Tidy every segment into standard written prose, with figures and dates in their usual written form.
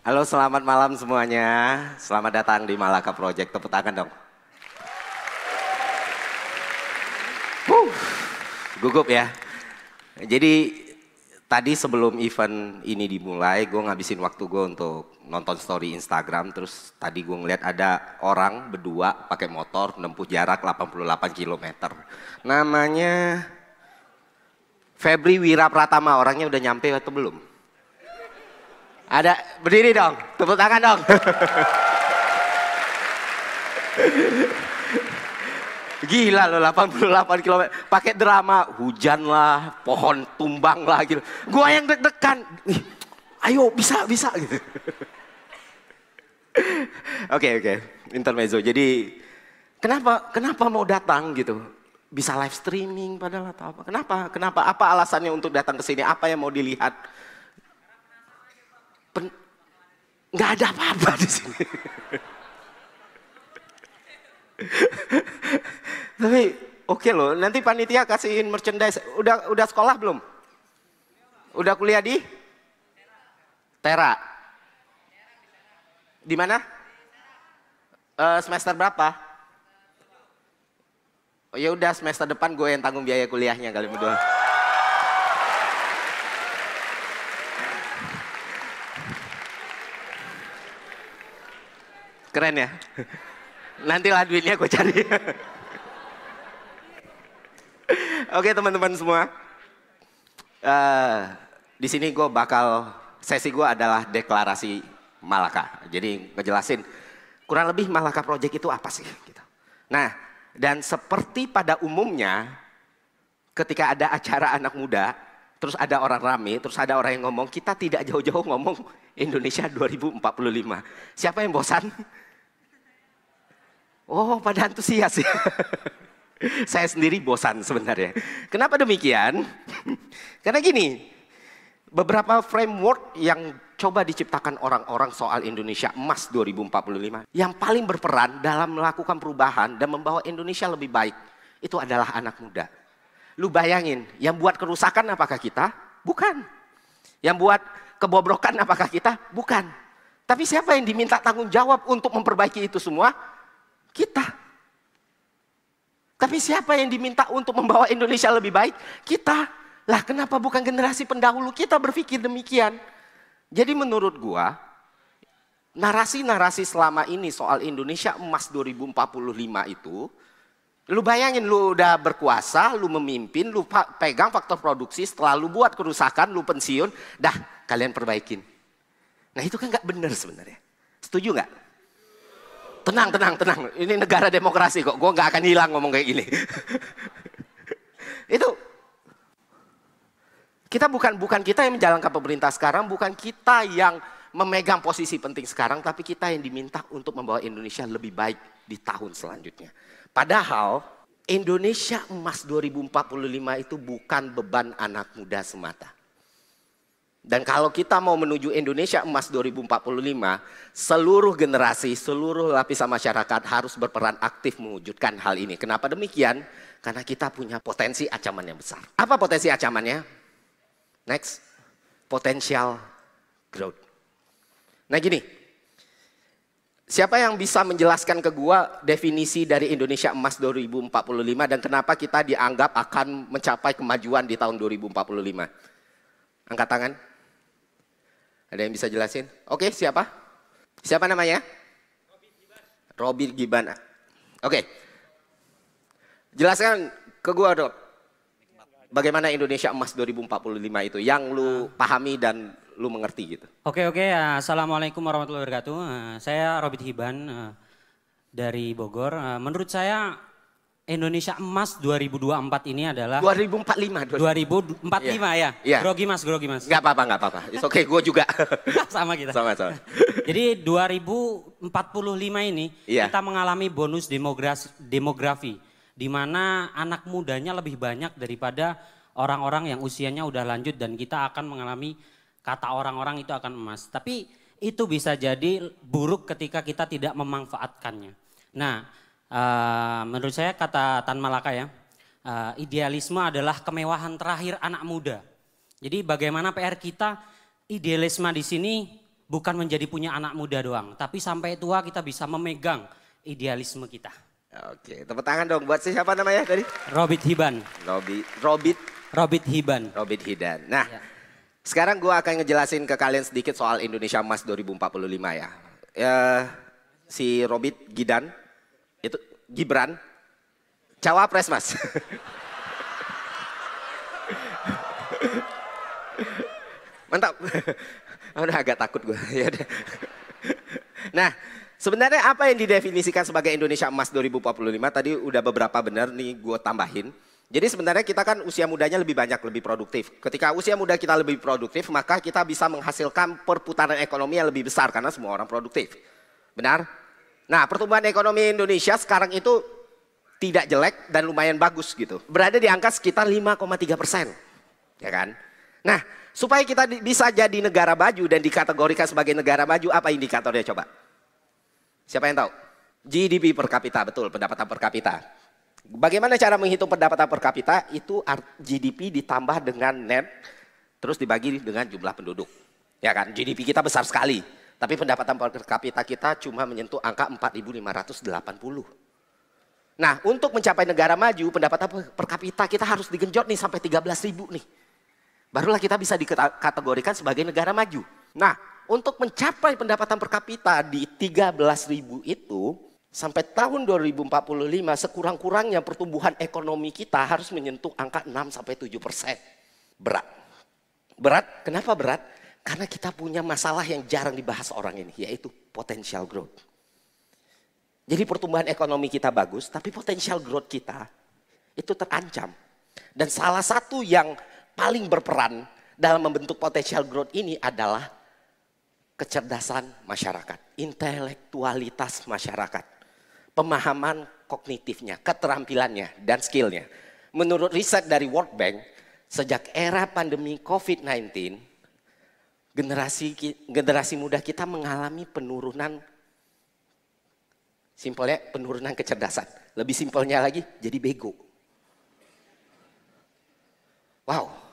Halo, selamat malam semuanya. Selamat datang di Malaka Project. Tepuk tangan dong. Gugup ya. Jadi tadi sebelum event ini dimulai, gue ngabisin waktu gue untuk nonton story Instagram. Terus tadi gue ngeliat ada orang berdua pakai motor menempuh jarak 88 km. Namanya Febri Wirapratama. Orangnya udah nyampe atau belum? Ada, berdiri dong, tepuk tangan dong. Gila loh, 88 km, pakai drama, hujan lah, pohon tumbang lah gitu. Gua yang deg-degan, ayo bisa gitu. Oke, intermezzo. Jadi kenapa mau datang gitu? Bisa live streaming padahal atau apa? Kenapa? Apa alasannya untuk datang ke sini? Apa yang mau dilihat? Nggak ada apa-apa di sini. Tapi oke loh, nanti panitia kasihin merchandise. Udah sekolah belum? Udah kuliah di? Tera. Di mana? Semester berapa? Oh, ya udah semester depan gue yang tanggung biaya kuliahnya kali berdua. Keren ya? Nantilah duitnya gue cari. Oke teman-teman semua. Di sini gue sesi gue adalah deklarasi Malaka. Jadi ngejelasin kurang lebih Malaka Project itu apa sih? Gitu. Nah, dan seperti pada umumnya ketika ada acara anak muda, terus ada orang rame, terus ada orang yang ngomong, kita tidak jauh-jauh ngomong Indonesia 2045. Siapa yang bosan? Oh, pada antusias ya. Saya sendiri bosan sebenarnya. Kenapa demikian? Karena gini, beberapa framework yang coba diciptakan orang-orang soal Indonesia emas 2045, yang paling berperan dalam melakukan perubahan dan membawa Indonesia lebih baik, itu adalah anak muda. Lu bayangin, yang buat kerusakan apakah kita? Bukan. Yang buat kebobrokan apakah kita? Bukan. Tapi siapa yang diminta tanggung jawab untuk memperbaiki itu semua? Kita. Tapi siapa yang diminta untuk membawa Indonesia lebih baik? Kita. Lah kenapa bukan generasi pendahulu kita berpikir demikian? Jadi menurut gua, narasi-narasi selama ini soal Indonesia emas 2045 itu, lu bayangin lu udah berkuasa, lu memimpin, lu pegang faktor produksi, setelah lu buat kerusakan, lu pensiun, dah kalian perbaikin. Nah itu kan gak benar sebenarnya. Setuju gak? Tenang. Ini negara demokrasi kok. Gue gak akan hilang ngomong kayak gini. Itu kita bukan kita yang menjalankan pemerintah sekarang, bukan kita yang memegang posisi penting sekarang, tapi kita yang diminta untuk membawa Indonesia lebih baik di tahun selanjutnya. Padahal Indonesia emas 2045 itu bukan beban anak muda semata. Dan kalau kita mau menuju Indonesia emas 2045, seluruh generasi, seluruh lapisan masyarakat harus berperan aktif mewujudkan hal ini. Kenapa demikian? Karena kita punya potensi ancaman yang besar. Apa potensi ancamannya? Next, potential growth. Nah gini, siapa yang bisa menjelaskan ke gua definisi dari Indonesia emas 2045 dan kenapa kita dianggap akan mencapai kemajuan di tahun 2045? Angkat tangan. Ada yang bisa jelasin? Oke, siapa? Siapa namanya? Robin Giban. Oke. Jelaskan ke gua dong. Bagaimana Indonesia emas 2045 itu yang lu pahami dan lu mengerti gitu. Oke. Assalamualaikum warahmatullahi wabarakatuh. Saya Robin Giban dari Bogor. Menurut saya Indonesia emas 2024 ini adalah 2045 ya. Yeah. Grogi mas. Gak apa-apa. It's okay, gue juga. Sama kita. Sama. Jadi 2045 ini kita mengalami bonus demografi. Di mana anak mudanya lebih banyak daripada orang-orang yang usianya udah lanjut dan kita akan mengalami kata orang-orang itu akan emas. Tapi itu bisa jadi buruk ketika kita tidak memanfaatkannya. Nah, menurut saya kata Tan Malaka ya, idealisme adalah kemewahan terakhir anak muda. Jadi bagaimana PR kita, idealisme di sini bukan menjadi punya anak muda doang, tapi sampai tua kita bisa memegang idealisme kita. Oke, tepuk tangan dong buat siapa namanya tadi? Robit Hiban. Robit Hiban. Robit Hiban. Nah, sekarang gue akan ngejelasin ke kalian sedikit soal Indonesia Emas 2045 ya. Si Robit Gidan, itu Gibran, cawapres Mas. Mantap. Udah agak takut gue. Nah, sebenarnya apa yang didefinisikan sebagai Indonesia Emas 2045 tadi udah beberapa benar nih gue tambahin. Jadi sebenarnya kita kan usia mudanya lebih banyak, lebih produktif. Ketika usia muda kita lebih produktif, maka kita bisa menghasilkan perputaran ekonomi yang lebih besar karena semua orang produktif. Benar? Nah, pertumbuhan ekonomi Indonesia sekarang itu tidak jelek dan lumayan bagus gitu. Berada di angka sekitar 5,3%. Ya kan? Nah, supaya kita bisa jadi negara maju dan dikategorikan sebagai negara maju, apa indikatornya coba? Siapa yang tahu? GDP per kapita, betul, pendapatan per kapita. Bagaimana cara menghitung pendapatan per kapita? Itu GDP ditambah dengan net, terus dibagi dengan jumlah penduduk. Ya kan, GDP kita besar sekali, tapi pendapatan per kapita kita cuma menyentuh angka 4.580. Nah, untuk mencapai negara maju, pendapatan per kapita kita harus digenjot nih sampai 13.000 nih. Barulah kita bisa dikategorikan sebagai negara maju. Nah, untuk mencapai pendapatan per kapita di 13.000 itu, sampai tahun 2045 sekurang-kurangnya pertumbuhan ekonomi kita harus menyentuh angka 6-7%. Berat. Berat, kenapa berat? Karena kita punya masalah yang jarang dibahas orang ini, yaitu potential growth. Jadi pertumbuhan ekonomi kita bagus, tapi potential growth kita itu terancam. Dan salah satu yang paling berperan dalam membentuk potential growth ini adalah kecerdasan masyarakat, intelektualitas masyarakat, pemahaman kognitifnya, keterampilannya, dan skillnya. Menurut riset dari World Bank, sejak era pandemi COVID-19, generasi muda kita mengalami penurunan, simpelnya penurunan kecerdasan. Lebih simpelnya lagi, jadi bego. Wow.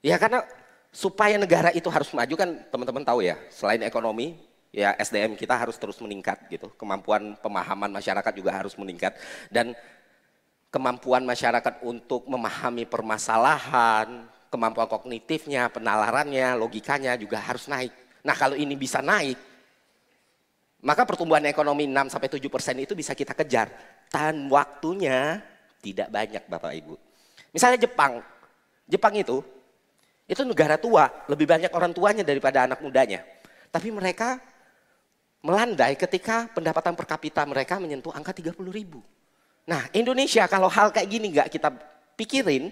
Ya karena supaya negara itu harus maju kan teman-teman tahu ya, selain ekonomi, ya SDM kita harus terus meningkat gitu. Kemampuan pemahaman masyarakat juga harus meningkat. Dan kemampuan masyarakat untuk memahami permasalahan, kemampuan kognitifnya, penalarannya, logikanya juga harus naik. Nah kalau ini bisa naik, maka pertumbuhan ekonomi 6-7% itu bisa kita kejar. Dan waktunya tidak banyak Bapak Ibu. Misalnya Jepang itu negara tua, lebih banyak orang tuanya daripada anak mudanya. Tapi mereka melandai ketika pendapatan per kapita mereka menyentuh angka 30.000. Nah Indonesia kalau hal kayak gini nggak kita pikirin,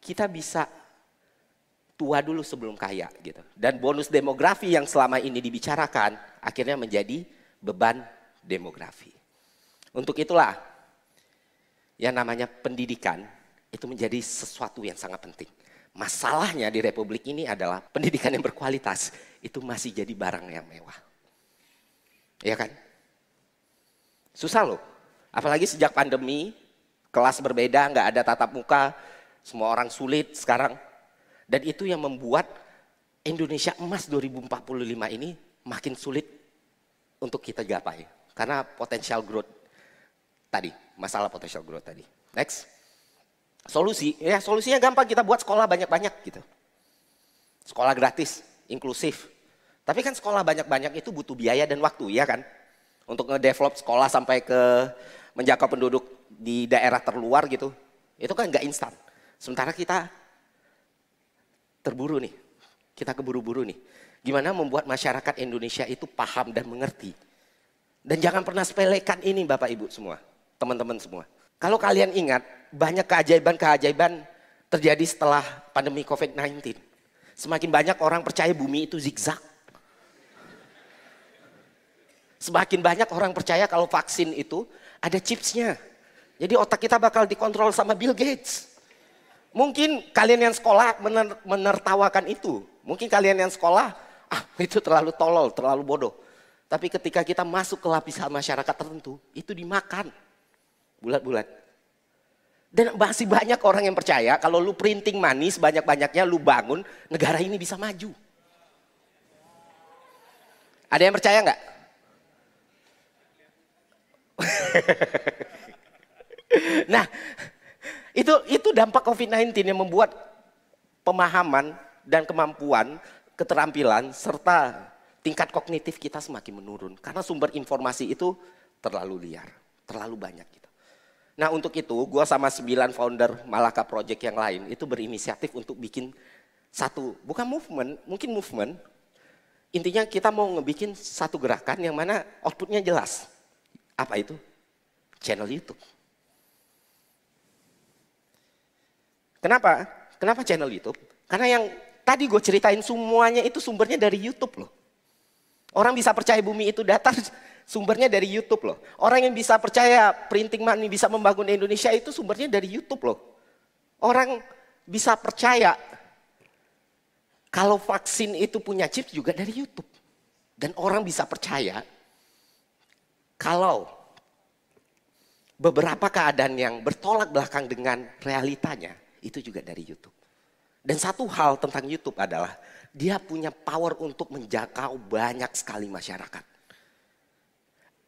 kita bisa tua dulu sebelum kaya gitu. Dan bonus demografi yang selama ini dibicarakan akhirnya menjadi beban demografi. Untuk itulah yang namanya pendidikan itu menjadi sesuatu yang sangat penting. Masalahnya di Republik ini adalah pendidikan yang berkualitas itu masih jadi barang yang mewah. Iya kan? Susah loh. Apalagi sejak pandemi, kelas berbeda, nggak ada tatap muka, semua orang sulit sekarang. Dan itu yang membuat Indonesia Emas 2045 ini makin sulit untuk kita gapai. Karena potential growth tadi, masalah potential growth tadi. Next. Solusi, ya solusinya gampang, kita buat sekolah banyak-banyak gitu. Sekolah gratis, inklusif. Tapi kan sekolah banyak-banyak itu butuh biaya dan waktu, ya kan? Untuk nge-develop sekolah sampai ke menjangkau penduduk di daerah terluar gitu. Itu kan nggak instan. Sementara kita terburu nih, kita keburu-buru nih. Gimana membuat masyarakat Indonesia itu paham dan mengerti. Dan jangan pernah sepelekan ini Bapak Ibu semua, teman-teman semua. Kalau kalian ingat, banyak keajaiban-keajaiban terjadi setelah pandemi COVID-19. Semakin banyak orang percaya bumi itu zigzag. Semakin banyak orang percaya kalau vaksin itu ada chipsnya. Jadi otak kita bakal dikontrol sama Bill Gates. Mungkin kalian yang sekolah menertawakan itu. Mungkin kalian yang sekolah, itu terlalu tolol, terlalu bodoh. Tapi ketika kita masuk ke lapisan masyarakat tertentu, itu dimakan. Bulat-bulat. Dan masih banyak orang yang percaya kalau lu printing money sebanyak-banyaknya lu bangun, negara ini bisa maju. Ada yang percaya nggak? Nah, itu dampak COVID-19 yang membuat pemahaman dan kemampuan, keterampilan, serta tingkat kognitif kita semakin menurun. Karena sumber informasi itu terlalu liar, terlalu banyak gitu. Nah untuk itu, gue sama 9 founder Malaka Project yang lain itu berinisiatif untuk bikin satu, bukan movement, mungkin movement. Intinya kita mau ngebikin satu gerakan yang mana outputnya jelas. Apa itu? Channel YouTube. Kenapa? Kenapa channel YouTube? Karena yang tadi gue ceritain semuanya itu sumbernya dari YouTube loh. Orang bisa percaya bumi itu datar, sumbernya dari YouTube loh. Orang yang bisa percaya printing money bisa membangun Indonesia itu sumbernya dari YouTube loh. Orang bisa percaya kalau vaksin itu punya chip juga dari YouTube. Dan orang bisa percaya kalau beberapa keadaan yang bertolak belakang dengan realitanya itu juga dari YouTube. Dan satu hal tentang YouTube adalah dia punya power untuk menjangkau banyak sekali masyarakat.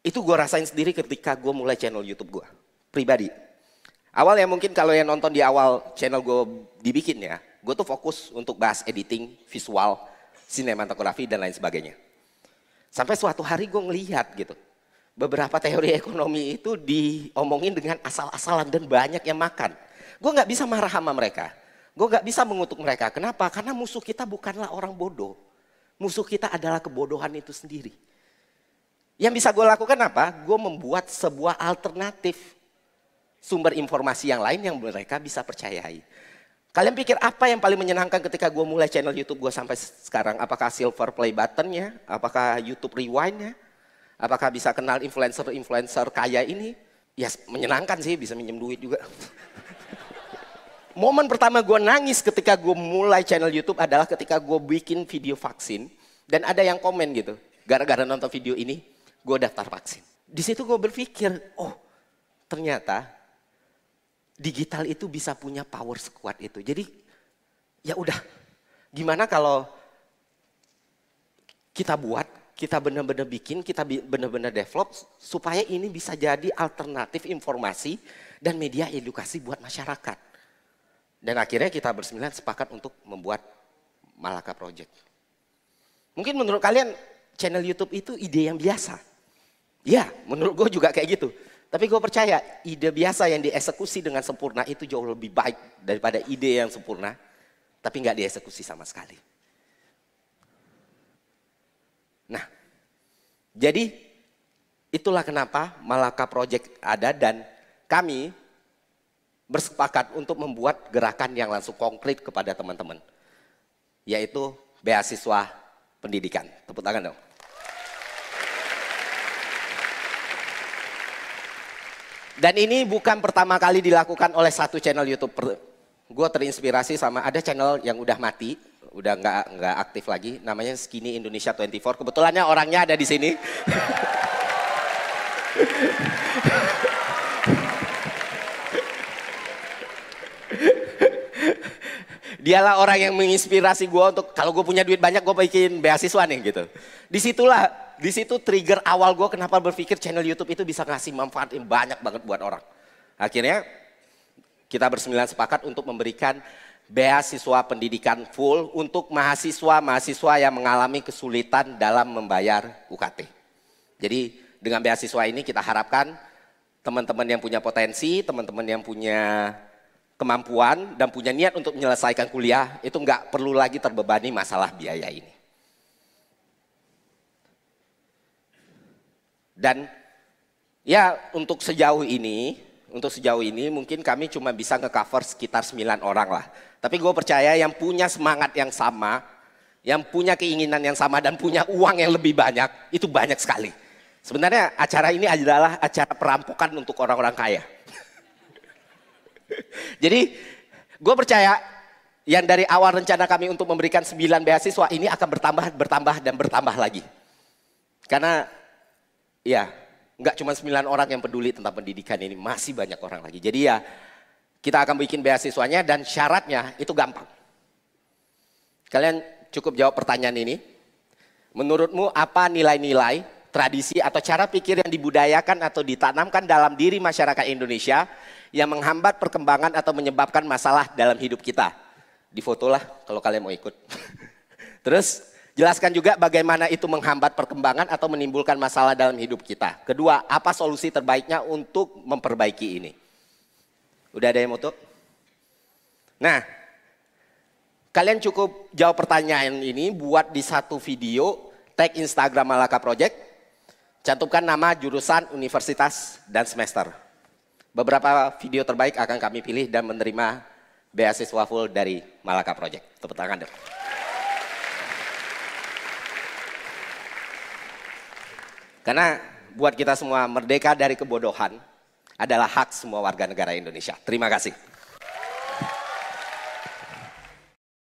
Itu gue rasain sendiri ketika gue mulai channel YouTube gue, pribadi. Awal ya mungkin kalau yang nonton di awal channel gue dibikin ya, gue tuh fokus untuk bahas editing, visual, sinematografi dan lain sebagainya. Sampai suatu hari gue ngelihat gitu, beberapa teori ekonomi itu diomongin dengan asal-asalan dan banyak yang makan. Gue gak bisa marah sama mereka. Gue gak bisa mengutuk mereka. Kenapa? Karena musuh kita bukanlah orang bodoh. Musuh kita adalah kebodohan itu sendiri. Yang bisa gue lakukan apa? Gue membuat sebuah alternatif sumber informasi yang lain yang mereka bisa percayai. Kalian pikir apa yang paling menyenangkan ketika gue mulai channel YouTube gue sampai sekarang? Apakah silver play buttonnya? Apakah YouTube rewindnya? Apakah bisa kenal influencer-influencer kaya ini? Ya menyenangkan sih, bisa minjem duit juga. Momen pertama gue nangis ketika gue mulai channel YouTube adalah ketika gue bikin video vaksin. Dan ada yang komen gitu, gara-gara nonton video ini, gue daftar vaksin. Di situ gue berpikir, oh ternyata digital itu bisa punya power sekuat itu. Jadi ya udah, gimana kalau kita buat, kita benar-benar bikin, kita benar-benar develop supaya ini bisa jadi alternatif informasi dan media edukasi buat masyarakat. Dan akhirnya kita bersembilan sepakat untuk membuat Malaka Project. Mungkin menurut kalian channel YouTube itu ide yang biasa. Ya, menurut gue juga kayak gitu. Tapi gue percaya ide biasa yang dieksekusi dengan sempurna itu jauh lebih baik daripada ide yang sempurna tapi nggak dieksekusi sama sekali. Nah, jadi itulah kenapa Malaka Project ada dan kami bersepakat untuk membuat gerakan yang langsung konkret kepada teman-teman. Yaitu beasiswa pendidikan. Tepuk tangan dong. Dan ini bukan pertama kali dilakukan oleh satu channel YouTube. Gue terinspirasi sama ada channel yang udah mati, udah nggak aktif lagi. Namanya Skinny Indonesia 24. Kebetulannya orangnya ada di sini. Dialah orang yang menginspirasi gue untuk kalau gue punya duit banyak gue bikin beasiswa nih gitu. Di situ trigger awal gue kenapa berpikir channel YouTube itu bisa ngasih manfaat yang banyak banget buat orang. Akhirnya kita bersembilan sepakat untuk memberikan beasiswa pendidikan full untuk mahasiswa yang mengalami kesulitan dalam membayar UKT. Jadi dengan beasiswa ini kita harapkan teman-teman yang punya potensi, teman-teman yang punya kemampuan dan punya niat untuk menyelesaikan kuliah itu nggak perlu lagi terbebani masalah biaya ini. Dan ya untuk sejauh ini mungkin kami cuma bisa nge-cover sekitar 9 orang lah. Tapi gue percaya yang punya semangat yang sama, yang punya keinginan yang sama dan punya uang yang lebih banyak itu banyak sekali. Sebenarnya acara ini adalah acara perampokan untuk orang-orang kaya. Jadi gue percaya yang dari awal rencana kami untuk memberikan 9 beasiswa ini akan bertambah lagi. Karena ya nggak cuma 9 orang yang peduli tentang pendidikan ini, masih banyak orang lagi. Jadi ya kita akan bikin beasiswanya dan syaratnya itu gampang. Kalian cukup jawab pertanyaan ini. Menurutmu apa nilai-nilai, tradisi atau cara pikir yang dibudayakan atau ditanamkan dalam diri masyarakat Indonesia yang menghambat perkembangan atau menyebabkan masalah dalam hidup kita? Difotolah kalau kalian mau ikut. Terus jelaskan juga bagaimana itu menghambat perkembangan atau menimbulkan masalah dalam hidup kita. Kedua, apa solusi terbaiknya untuk memperbaiki ini? Udah ada yang foto? Nah, kalian cukup jawab pertanyaan ini, buat di satu video, tag Instagram Malaka Project, cantumkan nama, jurusan, universitas, dan semester. Beberapa video terbaik akan kami pilih dan menerima beasiswa full dari Malaka Project. Tepuk tangan dong. Karena buat kita semua, merdeka dari kebodohan adalah hak semua warga negara Indonesia. Terima kasih.